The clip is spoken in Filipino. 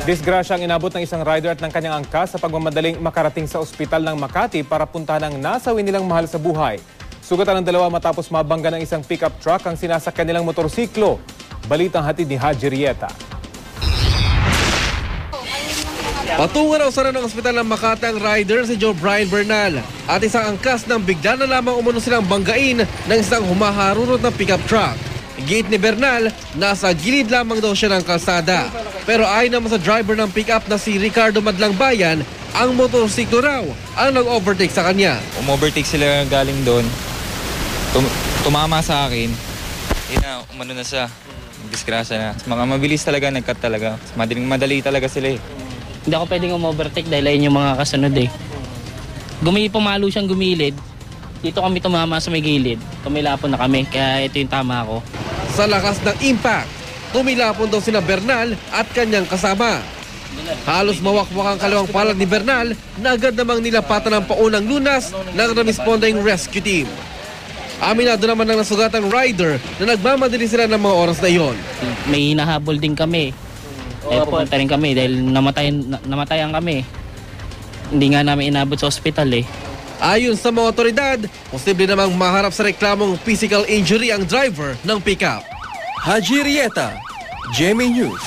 Disgrasya ang inabot ng isang rider at ng kanyang angkas sa pagmamadaling makarating sa ospital ng Makati para puntahan ang nasawi nilang mahal sa buhay. Sugatan ng dalawa matapos mabangga ng isang pickup truck ang sinasakyan nilang motorsiklo. Balitang hatid ni Haji Rieta. Patungo raw sa ng ospital ng Makati ang rider si Joe Brian Bernal at isang angkas nang bigla na lamang umano silang banggain ng isang humaharurot na pickup truck. Gate ni Bernal, nasa gilid lamang daw siya ng kalsada. Pero ayon naman sa driver ng pickup na si Ricardo Madlang Bayan, ang motorsiklo raw ang nag-overtake sa kanya. Umovertake sila galing doon, tumama sa akin, umano na siya, disgrasya na. Mga mabilis talaga, nag-cut talaga. Madali talaga sila eh. Hindi ako pwedeng umovertake dahil ayun yung mga kasunod eh. Pumalo siyang gumilid. Dito kami tumama sa may gilid. Tumilapon na kami, kaya ito yung tama ko. Sa lakas ng impact, tumilapon daw sina Bernal at kanyang kasama. Halos mawakwak ang kalawang palad ni Bernal na agad namang nilapatan ng paunang lunas ng responding rescue team. Aminado naman ng nasugatang rider na nagmamadali sila ng mga oras na iyon. May hinahabol din kami. Pupunta rin kami dahil namatayan kami. Hindi nga namin inabot sa ospital eh. Ayon sa mga otoridad, posible namang maharap sa reklamong physical injury ang driver ng pickup. Haji Rieta, GMA News.